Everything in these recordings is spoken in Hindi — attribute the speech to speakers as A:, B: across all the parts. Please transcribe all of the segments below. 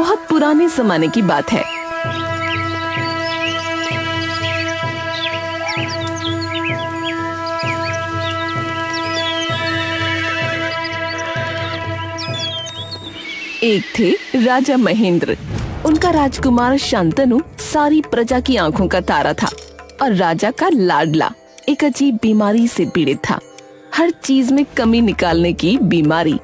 A: बहुत पुराने जमाने की बात है। एक थे राजा महेंद्र। उनका राजकुमार शांतनु सारी प्रजा की आंखों का तारा था और राजा का लाडला एक अजीब बीमारी से पीड़ित था। हर चीज में कमी निकालने की बीमारी।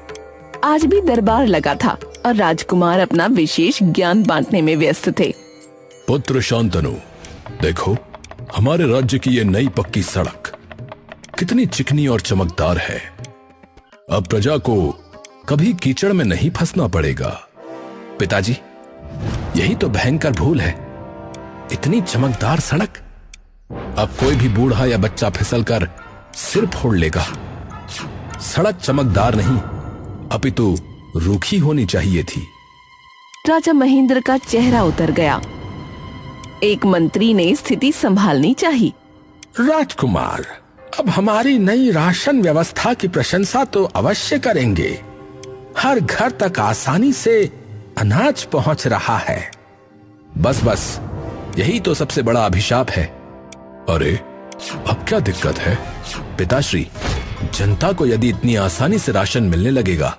A: आज भी दरबार लगा था और राजकुमार अपना विशेष ज्ञान बांटने में व्यस्त थे।
B: पुत्र शांतनु, देखो हमारे राज्य की ये नई पक्की सड़क कितनी चिकनी और चमकदार है। अब प्रजा को कभी कीचड़ में नहीं फंसना पड़ेगा। पिताजी, यही तो भयंकर भूल है, इतनी चमकदार सड़क। अब कोई भी बूढ़ा या बच्चा फिसलकर सिर फोड़ लेगा। सड़क चमकदार नहीं अपितु रूखी होनी चाहिए थी।
A: राजा महेंद्र का चेहरा उतर गया। एक मंत्री ने स्थिति संभालनी चाहिए।
C: राजकुमार, अब हमारी नई राशन व्यवस्था की प्रशंसा तो अवश्य करेंगे। हर घर तक आसानी से अनाज पहुंच रहा है।
B: बस यही तो सबसे बड़ा अभिशाप है। अरे अब क्या दिक्कत है पिताश्री? जनता को यदि इतनी आसानी से राशन मिलने लगेगा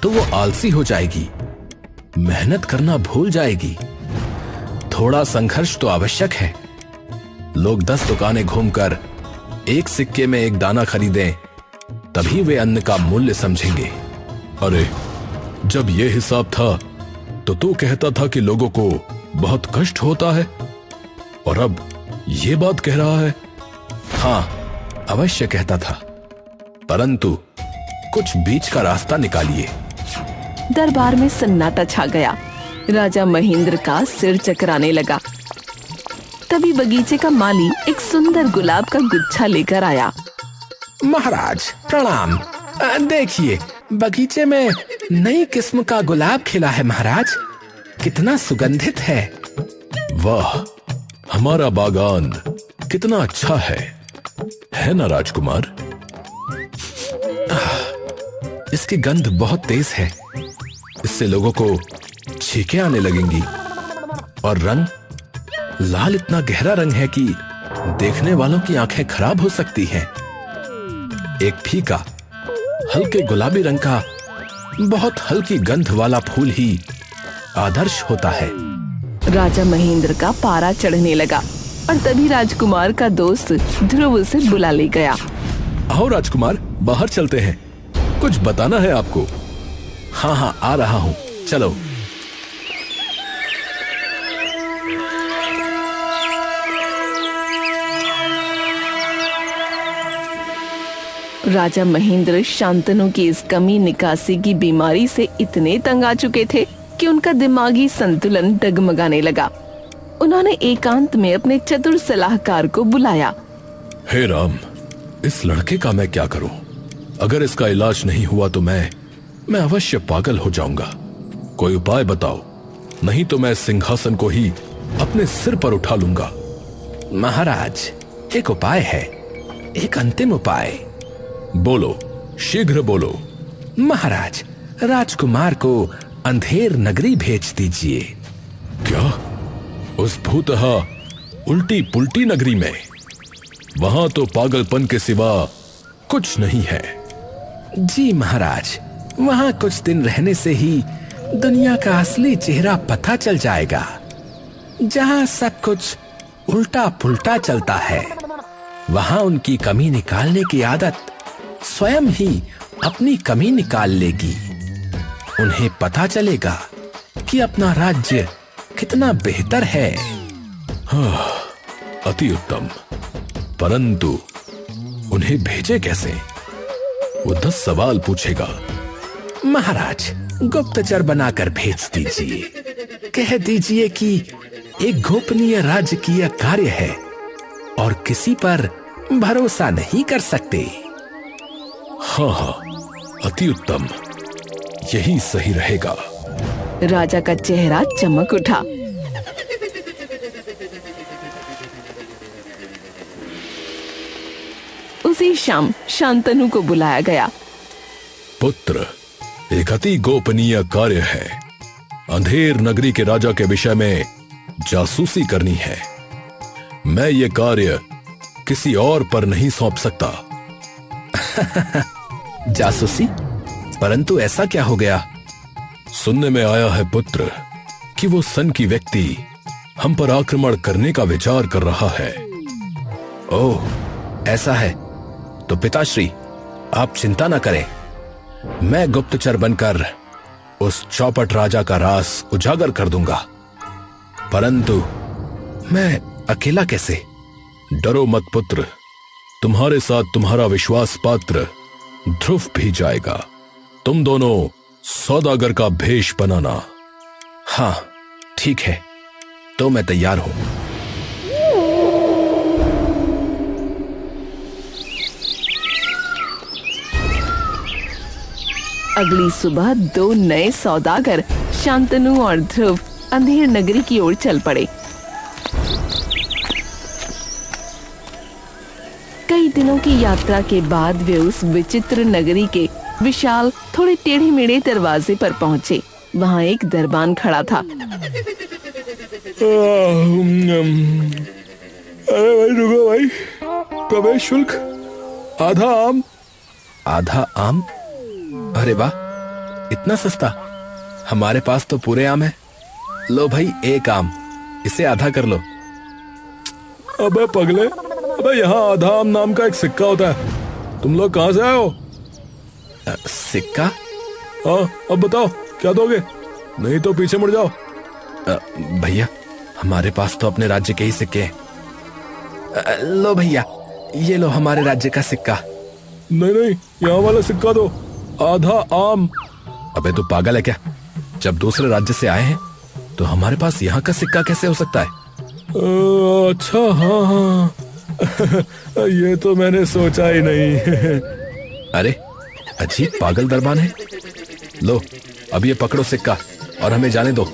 B: तो वो आलसी हो जाएगी, मेहनत करना भूल जाएगी। थोड़ा संघर्ष तो आवश्यक है। लोग 10 दुकानें घूमकर एक सिक्के में एक दाना खरीदें, तभी वे अन्न का मूल्य समझेंगे। अरे जब ये हिसाब था तो तू कहता था कि लोगों को बहुत कष्ट होता है, और अब ये बात कह रहा है। हाँ, अवश्य कहता था, परंतु कुछ बीच का रास्ता निकालिए।
A: दरबार में सन्नाटा छा गया। राजा महेंद्र का सिर चकराने लगा। तभी बगीचे का माली एक सुंदर गुलाब का गुच्छा लेकर आया।
C: महाराज प्रणाम। देखिए, बगीचे में नई किस्म का गुलाब खिला है महाराज। कितना सुगंधित है।
B: वाह, हमारा बागान कितना अच्छा है ना राजकुमार?
C: इसकी गंध बहुत तेज है। इससे लोगों को छींकें आने लगेंगी। और रंग लाल इतना गहरा रंग है कि देखने वालों की आंखें खराब हो सकती हैं। एक फीका हल्के गुलाबी रंग का बहुत हल्की गंध वाला फूल ही आदर्श होता है।
A: राजा महेंद्र का पारा चढ़ने लगा और तभी राजकुमार का दोस्त ध्रुव उसे बुला ले गया।
B: आओ राजकुमार, बाहर चलते हैं, कुछ बताना है आपको।
C: हाँ, आ रहा हूँ, चलो।
A: राजा महेंद्र शांतनु की इस कमी निकासी की बीमारी से इतने तंग आ चुके थे कि उनका दिमागी संतुलन डगमगाने लगा। उन्होंने एकांत में अपने चतुर सलाहकार को बुलाया।
B: हे राम, इस लड़के का मैं क्या करूं? अगर इसका इलाज नहीं हुआ तो मैं अवश्य पागल हो जाऊंगा। कोई उपाय बताओ, नहीं तो मैं सिंहासन को ही अपने सिर पर उठा लूंगा।
C: महाराज, एक उपाय है, एक अंतिम उपाय।
B: बोलो, शीघ्र बोलो।
C: महाराज, राजकुमार को अंधेर नगरी भेज दीजिए।
B: क्या? उस भूतहा उल्टी पुल्टी नगरी में? वहां तो पागलपन के सिवा कुछ नहीं है।
C: जी महाराज, वहां कुछ दिन रहने से ही दुनिया का असली चेहरा पता चल जाएगा। जहां सब कुछ उल्टा पुल्टा चलता है, वहां उनकी कमी निकालने की आदत स्वयं ही अपनी कमी निकाल लेगी। उन्हें पता चलेगा कि अपना राज्य कितना बेहतर है।
B: हाँ, अति उत्तम, परंतु उन्हें भेजे कैसे? वो 10 सवाल पूछेगा।
C: महाराज, गुप्तचर बनाकर भेज दीजिए। कह दीजिए कि एक गोपनीय राजकीय कार्य है और किसी पर भरोसा नहीं कर सकते।
B: हाँ, अति उत्तम, यही सही रहेगा।
A: राजा का चेहरा चमक उठा। उसी शाम शांतनु को बुलाया गया।
B: पुत्र, एक अति गोपनीय कार्य है। अंधेर नगरी के राजा के विषय में जासूसी करनी है। मैं ये कार्य किसी और पर नहीं सौंप सकता।
C: जासूसी? परंतु ऐसा क्या हो गया?
B: सुनने में आया है पुत्र कि वो सन की व्यक्ति हम पर आक्रमण करने का विचार कर रहा है।
C: ओह, ऐसा है तो पिताश्री आप चिंता न करें। मैं गुप्तचर बनकर उस चौपट राजा का राज उजागर कर दूंगा। परंतु मैं अकेला कैसे?
B: डरो मत पुत्र, तुम्हारे साथ तुम्हारा विश्वास पात्र ध्रुव भी जाएगा। तुम दोनों सौदागर का भेष बनाना।
C: हाँ ठीक है, तो मैं तैयार हूं।
A: अगली सुबह दो नए सौदागर शांतनु और ध्रुव अंधेर नगरी की ओर चल पड़े। कई दिनों की यात्रा के बाद वे उस विचित्र नगरी के विशाल थोड़े टेढ़े मेढ़े दरवाजे पर पहुंचे। वहां एक दरबान खड़ा था।
B: अरे भाई रुको भाई, प्रवेश शुल्क आधा आम।
C: आधा आम? अरे वाह, इतना सस्ता। हमारे पास तो पूरे आम है। लो भाई, एक आम, इसे आधा कर लो।
B: अबे पगले, अबे यहाँ आधा आम नाम का एक सिक्का होता है। तुम लोग कहाँ से आए हो?
C: सिक्का?
B: हाँ, अब बताओ क्या दोगे, नहीं तो पीछे मुड़ जाओ।
C: भैया, हमारे पास तो अपने राज्य के ही सिक्के हैं। लो भैया, ये लो हमारे राज्य का सिक्का।
B: नहीं नहीं, यहाँ वाला सिक्का दो, आधा आम।
C: अबे तू पागल है क्या? जब दूसरे राज्य से आए हैं तो हमारे पास यहाँ का सिक्का कैसे हो सकता है?
B: अच्छा हाँ हाँ ये तो मैंने सोचा ही नहीं।
C: अरे अजीब पागल दरबान है। लो अब ये पकड़ो सिक्का और हमें जाने दो।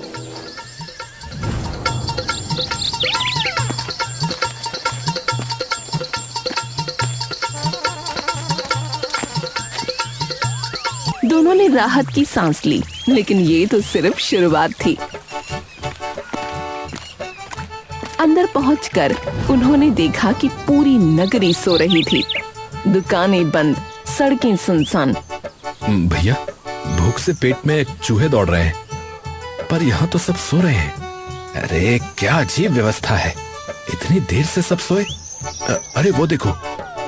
A: दोनों ने राहत की सांस ली, लेकिन ये तो सिर्फ शुरुआत थी। अंदर पहुंचकर उन्होंने देखा कि पूरी नगरी सो रही थी। दुकानें बंद, सड़कें सुनसान।
C: भैया, भूख से पेट में चूहे दौड़ रहे हैं, पर यहाँ तो सब सो रहे हैं। अरे क्या अजीब व्यवस्था है, इतनी देर से सब सोए। अरे वो देखो,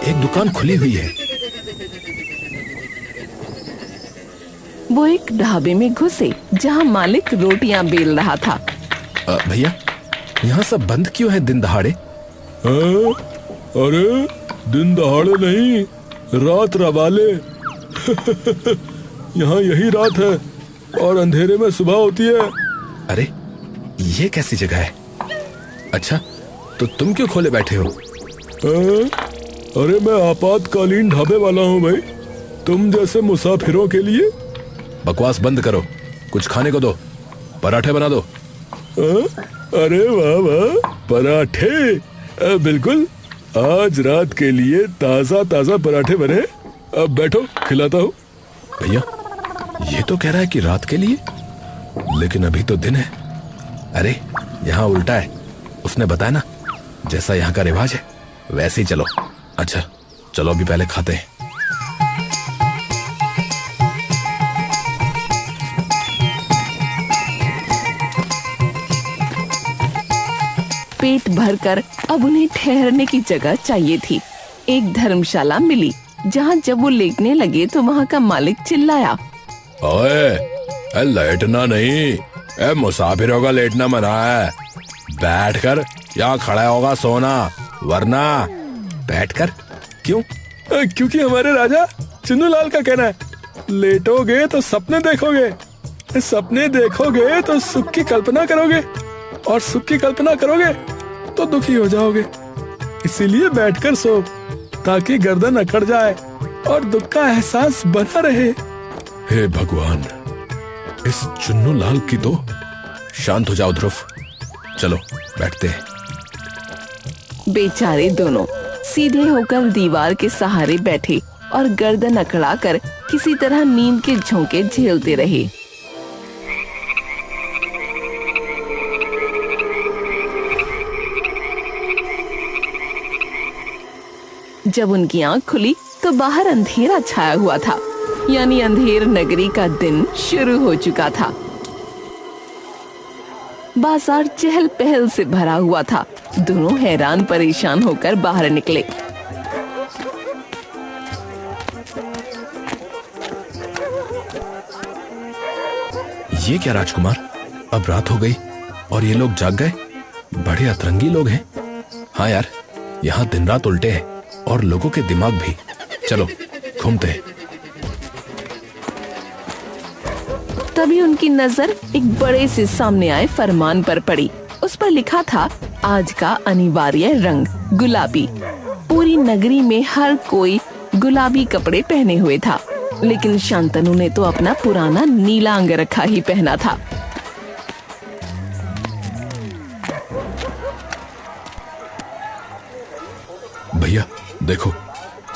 C: एक दुकान खुली हुई है।
A: वो एक ढाबे में घुसे जहाँ मालिक रोटियां बेल रहा था।
C: भैया, यहाँ सब बंद क्यों है दिन दहाड़े?
B: अरे दिन दहाड़े नहीं, रात रवाले। यहाँ यही रात है और अंधेरे में सुबह होती है।
C: अरे ये कैसी जगह है? अच्छा, तो तुम क्यों खोले बैठे हो?
B: अरे मैं आपातकालीन ढाबे वाला हूँ भाई, तुम जैसे मुसाफिरों के लिए।
C: बकवास बंद करो, कुछ खाने को दो, पराठे बना दो।
B: अरे वाह वाह, पराठे। बिल्कुल, आज रात के लिए ताजा ताजा पराठे बने। अब बैठो, खिलाता हूँ।
C: भैया, ये तो कह रहा है कि रात के लिए, लेकिन अभी तो दिन है। अरे यहाँ उल्टा है, उसने बताया ना, जैसा यहाँ का रिवाज है वैसे ही चलो। अच्छा चलो, अभी पहले खाते हैं।
A: पेट भरकर अब उन्हें ठहरने की जगह चाहिए थी। एक धर्मशाला मिली, जहाँ जब वो लेटने लगे तो वहाँ का मालिक चिल्लाया,
B: ओए, लेटना नहीं, मुसाफिरों का लेटना मना है। बैठकर या खड़ा होगा सोना, वरना।
C: बैठकर? क्यों?
B: क्योंकि हमारे राजा चुन्नूलाल का कहना है, लेटोगे तो सपने देखोगे, सपने देखोगे तो सुख की कल्पना करोगे, और सुख की कल्पना करोगे तो दुखी हो जाओगे। इसीलिए बैठकर सो, ताकि गर्दन अकड़ जाए और दुख का एहसास बना रहे।
C: हे भगवान, इस चुन्नूलाल की तो। शांत हो जाओ ध्रुव, चलो बैठते हैं।
A: बेचारे दोनों सीधे होकर दीवार के सहारे बैठे और गर्दन अकड़ाकर किसी तरह नींद के झोंके झेलते रहे। जब उनकी आंख खुली तो बाहर अंधेरा छाया हुआ था, यानी अंधेर नगरी का दिन शुरू हो चुका था। बाजार चहल पहल से भरा हुआ था। दोनों हैरान परेशान होकर बाहर निकले।
B: ये क्या राजकुमार, अब रात हो गई और ये लोग जाग गए? बड़े अतरंगी लोग हैं। हाँ यार, यहाँ दिन रात उल्टे हैं और लोगों के दिमाग भी। चलो घूमते हैं।
A: तभी उनकी नजर एक बड़े से सामने आए फरमान पर पड़ी। उस पर लिखा था, आज का अनिवार्य रंग गुलाबी। पूरी नगरी में हर कोई गुलाबी कपड़े पहने हुए था, लेकिन शांतनु ने तो अपना पुराना नीला अंगरखा ही पहना था।
B: भैया देखो,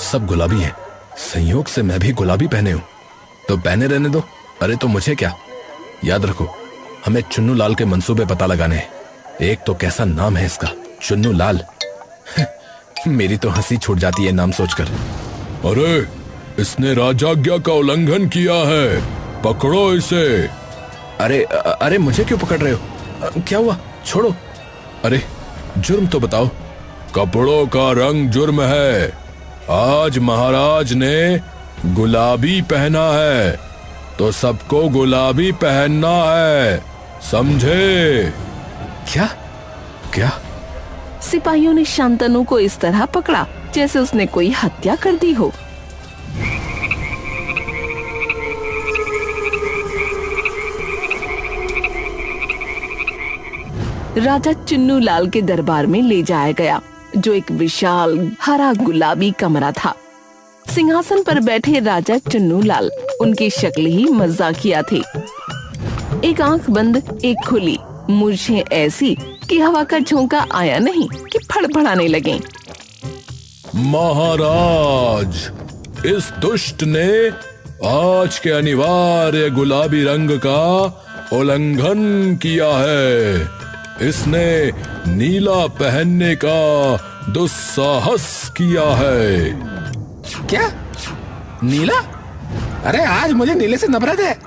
B: सब गुलाबी हैं। संयोग से मैं भी गुलाबी पहने हूँ, तो पहने रहने दो। अरे तो मुझे क्या, याद रखो हमें चुन्नू लाल के मंसूबे पता लगाने हैं। एक तो कैसा नाम है इसका, चुन्नू लाल। मेरी तो हंसी छूट जाती है नाम सोचकर। अरे इसने राजाज्ञा का उल्लंघन किया है, पकड़ो इसे। अरे अरे मुझे क्यों पकड़ रहे हो? क्या हुआ? छोड़ो। अरे जुर्म तो बताओ। कपड़ों का रंग जुर्म है। आज महाराज ने गुलाबी पहना है तो सबको गुलाबी पहनना है, समझे? क्या क्या?
A: सिपाहियों ने शांतनु को इस तरह पकड़ा जैसे उसने कोई हत्या कर दी हो। राजा चुन्नू लाल के दरबार में ले जाया गया, जो एक विशाल हरा गुलाबी कमरा था। सिंहासन पर बैठे राजा चुन्नू लाल, उनकी शक्ल ही मजाकिया थी। एक आंख बंद, एक खुली, मूंछें ऐसी कि हवा का झोंका आया नहीं कि फड़फड़ाने लगे।
B: महाराज, इस दुष्ट ने आज के अनिवार्य गुलाबी रंग का उल्लंघन किया है। इसने नीला पहनने का दुस्साहस किया है।
C: क्या? नीला? अरे आज मुझे नीले से नफरत है।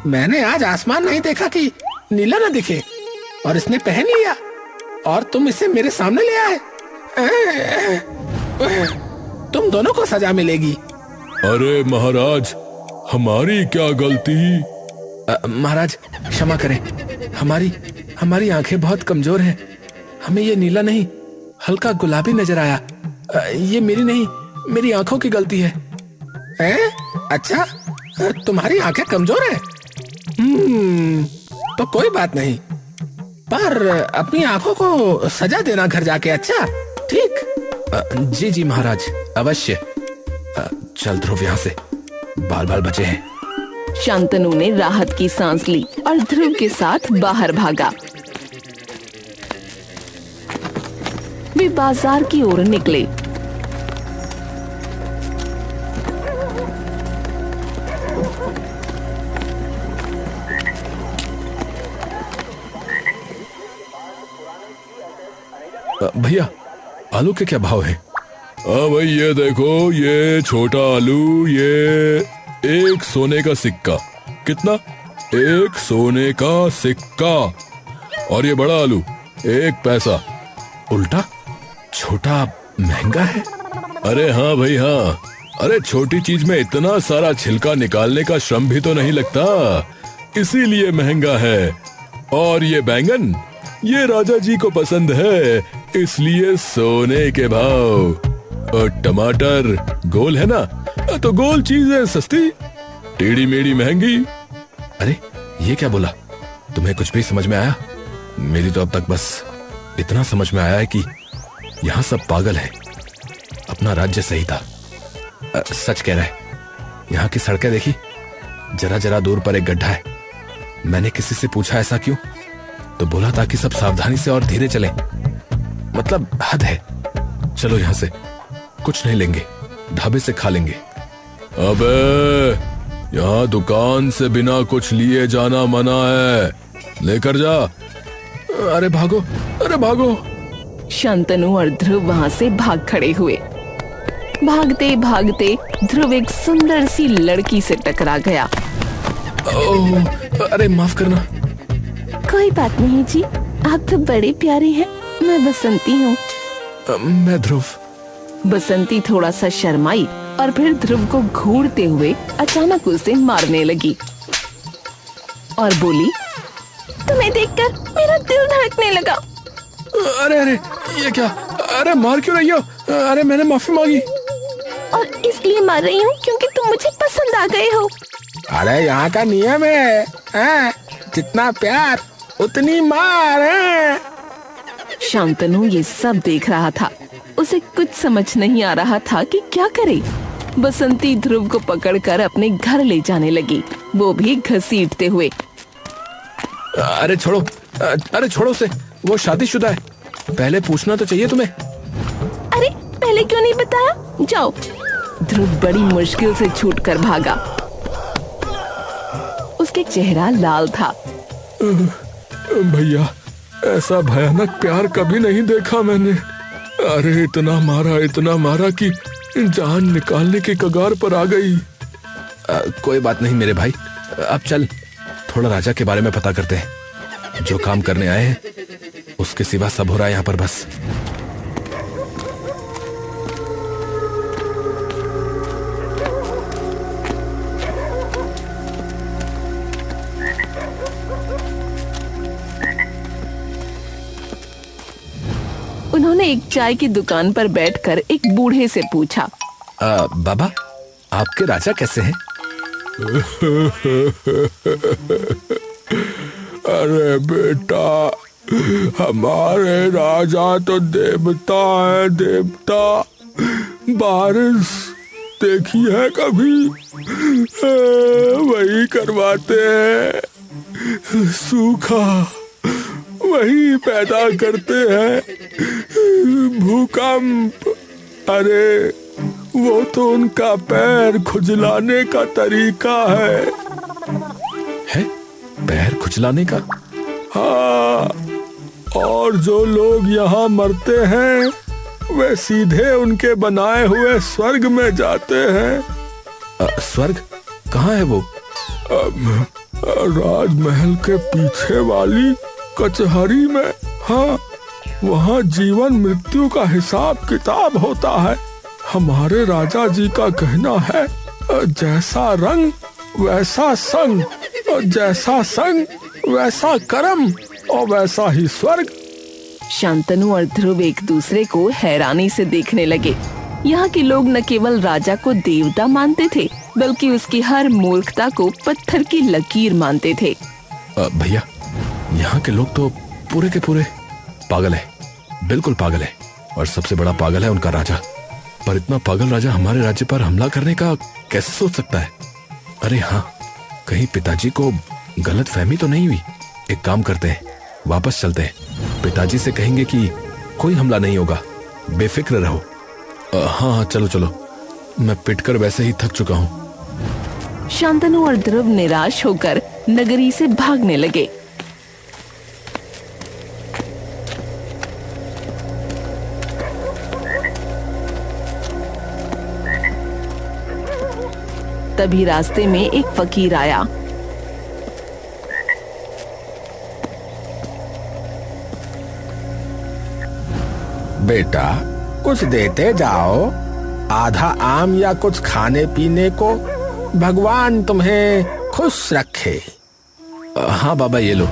C: मैंने आज आसमान नहीं देखा कि नीला ना दिखे, और इसने पहन लिया और तुम इसे मेरे सामने ले आए। तुम दोनों को सजा मिलेगी।
B: अरे महाराज, हमारी क्या गलती?
C: महाराज क्षमा करें, हमारी आंखें बहुत कमजोर हैं। हमें ये नीला नहीं, हल्का गुलाबी नजर आया। ये मेरी नहीं, मेरी आंखों की गलती है। अच्छा, तुम्हारी आंखें कमजोर हैं? तो कोई बात नहीं, पर अपनी आंखों को सजा देना घर जाके। अच्छा ठीक।
B: जी जी महाराज, अवश्य। चल ध्रुव, यहाँ से बाल बाल बचे हैं।
A: शांतनु ने राहत की सांस ली और ध्रुव के साथ बाहर भागा। वे बाजार की ओर निकले।
B: भैया, आलू के क्या भाव हैं? हाँ भाई, ये देखो, ये छोटा आलू, ये 1 सोने का सिक्का। कितना? 1 सोने का सिक्का। और ये बड़ा आलू 1 पैसा। उल्टा छोटा महंगा है। अरे हाँ भाई हाँ। अरे छोटी चीज में इतना सारा छिलका निकालने का श्रम भी तो नहीं लगता, इसीलिए महंगा है। और ये बैंगन, ये राजा जी को पसंद है, इसलिए सोने के भाव। और टमाटर गोल है ना, तो गोल चीजें सस्ती, टेढ़ी मेढ़ी महंगी। अरे ये क्या बोला? तुम्हें कुछ भी समझ में आया? मेरी तो अब तक बस इतना समझ में आया है कि यहाँ सब पागल है। अपना राज्य सही था। सच कह रहा है। यहाँ की सड़कें देखी, जरा जरा दूर पर एक गड्ढा है। मैंने किसी से पूछा ऐसा क्यों, तो बोला ताकि सब सावधानी से और धीरे चलें। मतलब हद है। चलो यहाँ से, कुछ नहीं लेंगे, ढाबे से खा लेंगे। अबे, यहाँ दुकान से बिना कुछ लिए जाना मना है, लेकर जा। अरे भागो, अरे भागो।
A: शांतनु और ध्रुव वहाँ से भाग खड़े हुए। भागते भागते ध्रुव एक सुंदर सी लड़की से टकरा गया।
B: ओह, अरे माफ करना।
A: कोई बात नहीं जी, आप तो बड़े प्यारे हैं। मैं बसंती हूँ।
B: मैं ध्रुव।
A: बसंती थोड़ा सा शर्माई और फिर ध्रुव को घूरते हुए अचानक उसे मारने लगी और बोली, तुम्हें देखकर मेरा दिल धड़कने लगा।
B: अरे अरे ये क्या? अरे मार क्यों रही हो? अरे मैंने माफी मांगी।
A: और इसलिए मार रही हूँ क्योंकि तुम मुझे पसंद आ गए हो।
C: अरे यहाँ का नियम है, जितना प्यार उतनी मार है।
A: शांतनु ये सब देख रहा था। उसे कुछ समझ नहीं आ रहा था कि क्या करे। बसंती ध्रुव को पकड़कर अपने घर ले जाने लगी, वो भी घसीटते हुए।
B: अरे छोड़ो, अरे छोड़ो उसे, वो शादीशुदा है। पहले पूछना तो चाहिए तुम्हें।
A: अरे पहले क्यों नहीं बताया? जाओ। ध्रुव बड़ी मुश्किल से छूटकर भागा। उसके चेहरा लाल था।
B: भैया, ऐसा भयानक प्यार कभी नहीं देखा मैंने। अरे इतना मारा कि जान निकालने की कगार पर आ गई। कोई बात नहीं मेरे भाई, अब चल थोड़ा राजा के बारे में पता करते हैं। जो काम करने आए हैं उसके सिवा सब हो रहा है यहाँ पर बस।
A: उन्होंने एक चाय की दुकान पर बैठकर एक बूढ़े से पूछा,
B: बाबा, आपके राजा कैसे हैं?
C: अरे बेटा, हमारे राजा तो देवता है, देवता। बारिश देखी है कभी? वही करवाते हैं। सूखा वही पैदा करते हैं। भूकंप, अरे वो तो उनका पैर खुजलाने का तरीका है।
B: पैर खुजलाने का?
C: हाँ, और जो लोग यहाँ मरते हैं वे सीधे उनके बनाए हुए स्वर्ग में जाते हैं।
B: स्वर्ग कहाँ है वो?
C: राजमहल के पीछे वाली कचहरी में। हाँ, वहाँ जीवन मृत्यु का हिसाब किताब होता है। हमारे राजा जी का कहना है, जैसा रंग वैसा संग, जैसा संग वैसा कर्म, और वैसा ही स्वर्ग।
A: शांतनु और ध्रुव एक दूसरे को हैरानी से देखने लगे। यहाँ के लोग न केवल राजा को देवता मानते थे, बल्कि उसकी हर मूर्खता को पत्थर की लकीर मानते थे।
B: भैया, यहाँ के लोग तो पूरे के पूरे पागल है, बिल्कुल पागल है। और सबसे बड़ा पागल है उनका राजा। पर इतना पागल राजा हमारे राज्य पर हमला करने का कैसे सोच सकता है? अरे हाँ, कहीं पिताजी को गलत फहमी तो नहीं हुई? एक काम करते हैं, वापस चलते हैं। पिताजी से कहेंगे कि कोई हमला नहीं होगा, बेफिक्र रहो। हाँ चलो चलो, मैं पिटकर वैसे ही थक चुका हूँ।
A: शांतनु और ध्रुव निराश होकर नगरी से भागने लगे। तभी रास्ते में एक फकीर आया।
C: बेटा, कुछ देते जाओ, आधा आम या कुछ खाने पीने को। भगवान तुम्हें खुश रखे।
B: हाँ बाबा, ये लो।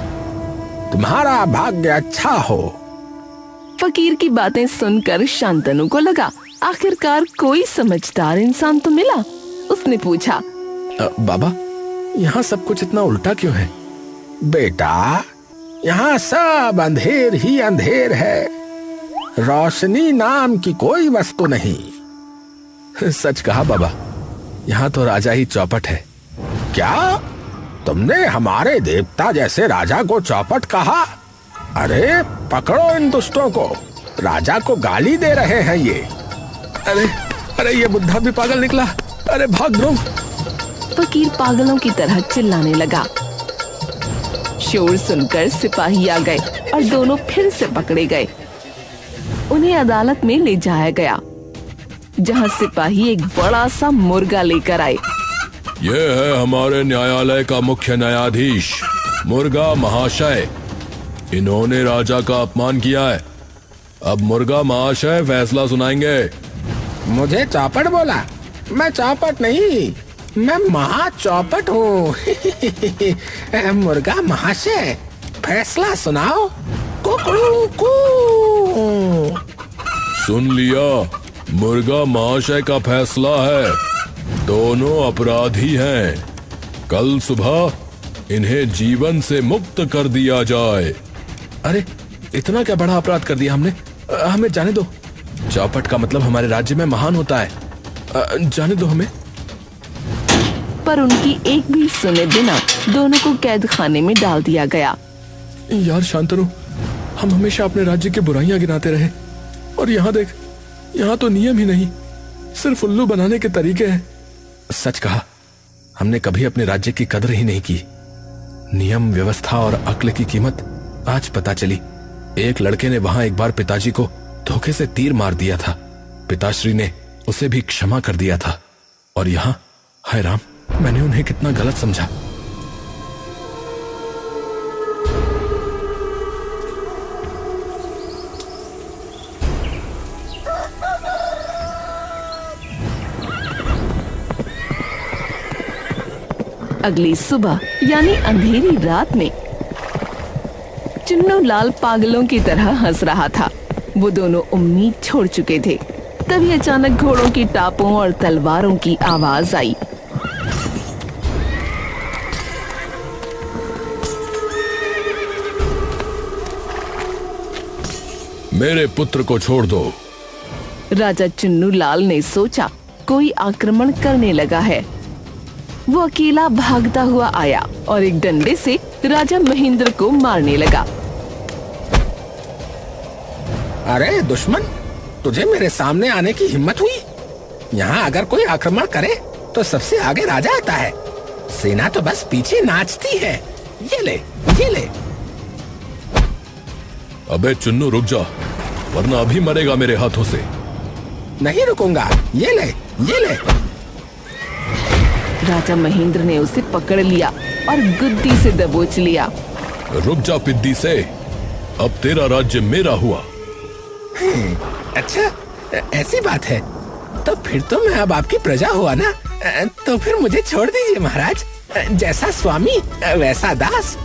C: तुम्हारा भाग्य अच्छा हो।
A: फकीर की बातें सुनकर शांतनु को लगा, आखिरकार कोई समझदार इंसान तो मिला। उसने पूछा,
B: बाबा, यहाँ सब कुछ इतना उल्टा क्यों है?
C: बेटा, यहाँ सब अंधेर ही अंधेर है। रोशनी नाम की कोई वस्तु नहीं।
B: सच कहा बाबा, यहाँ तो राजा ही चौपट है।
C: क्या तुमने हमारे देवता जैसे राजा को चौपट कहा? अरे पकड़ो इन दुष्टों को, राजा को गाली दे रहे हैं ये।
B: अरे अरे, ये बुढ़ा भी पागल निकला। अरे भाग ध्रुव।
A: फकीर पागलों की तरह चिल्लाने लगा। शोर सुनकर सिपाही आ गए और दोनों फिर से पकड़े गए। उन्हें अदालत में ले जाया गया। जहाँ सिपाही एक बड़ा सा मुर्गा लेकर आए।
B: ये है हमारे न्यायालय का मुख्य न्यायाधीश मुर्गा महाशय। इन्होंने राजा का अपमान किया है। अब मुर्गा महाशय फैसला सुनाएंगे।
C: मुझे चौपट बोला? मैं चौपट नहीं, मैं महा चौपट हूँ। मुर्गा महाशय फैसला सुनाओ। कुकड़ू कू।
B: सुन लिया, मुर्गा महाशय का फैसला है। दोनों अपराधी हैं। कल सुबह इन्हें जीवन से मुक्त कर दिया जाए।
C: अरे इतना क्या बड़ा अपराध कर दिया हमने? हमें जाने दो। चौपट का मतलब हमारे राज्य में महान होता है। जाने दो हमें।
A: पर उनकी एक भी सुने बिना दोनों को कैद खाने में डाल दिया गया।
C: यार शांतनु, हम हमेशा अपने राज्य की बुराइयां गिनाते रहे और यहाँ देख, यहाँ तो नियम ही नहीं, सिर्फ उल्लू बनाने के तरीके हैं। सच कहा, हमने कभी अपने राज्य की कदर ही नहीं की। नियम, व्यवस्था और अक्ल की कीमत आज पता चली। एक लड़के ने वहां एक बार पिताजी को धोखे से तीर मार दिया था। पिताश्री ने उसे भी क्षमा कर दिया था। और यहाँ, हाय राम, मैंने उन्हें कितना गलत समझा।
A: अगली सुबह यानी अंधेरी रात में चुन्नू लाल पागलों की तरह हंस रहा था। वो दोनों उम्मीद छोड़ चुके थे। तभी अचानक घोड़ों की टापों और तलवारों की आवाज आई।
B: मेरे पुत्र को छोड़ दो।
A: राजा चुन्नू लाल ने सोचा कोई आक्रमण करने लगा है। वो अकेला भागता हुआ आया और एक डंडे से राजा महेंद्र को मारने लगा।
C: अरे दुश्मन, तुझे मेरे सामने आने की हिम्मत हुई? यहाँ अगर कोई आक्रमण करे तो सबसे आगे राजा आता है। सेना तो बस पीछे नाचती है। ये ले, ये ले।
B: अबे चुन्नू, रुक जा, वरना अभी मरेगा मेरे हाथों से।
C: नहीं रुकूंगा। ये ले, ये ले।
A: राजा महेंद्र ने उसे पकड़ लिया और गुद्दी से दबोच लिया।
B: रुक जा पिद्दी से, अब तेरा राज्य मेरा हुआ।
C: अच्छा, ऐसी बात है। तो फिर तो मैं अब आपकी प्रजा हुआ ना? तो फिर मुझे छोड़ दीजिए महाराज। जैसा स्वामी वैसा दास।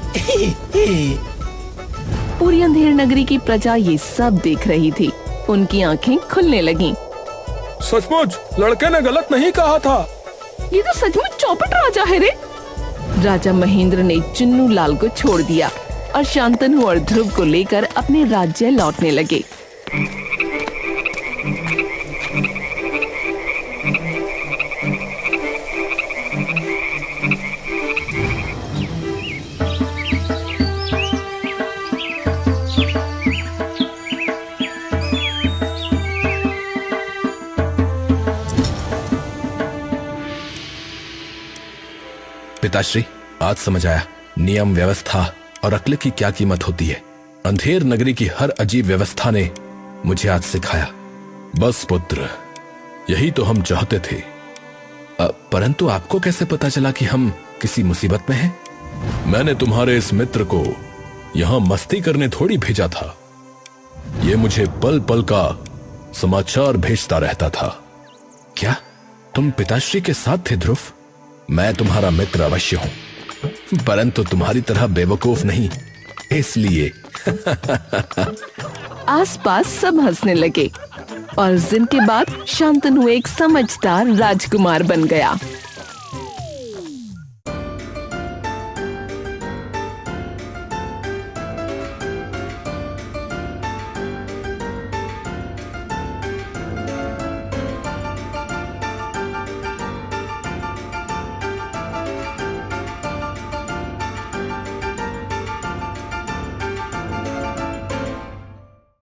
A: पूरी अंधेर नगरी की प्रजा ये सब देख रही थी। उनकी आंखें खुलने लगीं।
C: सचमुच लड़के ने गलत नहीं कहा था।
A: ये तो सचमुच चौपट राजा है रे। राजा महेंद्र ने चुन्नू लाल को छोड़ दिया और शांतनु और ध्रुव को लेकर अपने राज्य लौटने लगे।
C: पिताश्री, आज समझ आया नियम, व्यवस्था और अक्ल की क्या कीमत होती है। अंधेर नगरी की हर अजीब व्यवस्था ने मुझे आज सिखाया।
B: बस पुत्र, यही तो हम चाहते थे।
C: परंतु आपको कैसे पता चला कि हम किसी मुसीबत में हैं?
B: मैंने तुम्हारे इस मित्र को यहाँ मस्ती करने थोड़ी भेजा था। ये मुझे पल पल का समाचार भेजता रहता था।
C: क्या तुम पिताश्री के साथ थे ध्रुव?
B: मैं तुम्हारा मित्र अवश्य हूँ,
C: परंतु तुम्हारी तरह बेवकूफ नहीं, इसलिए।
A: आसपास सब हंसने लगे और उस दिन के बाद शांतनु एक समझदार राजकुमार बन गया।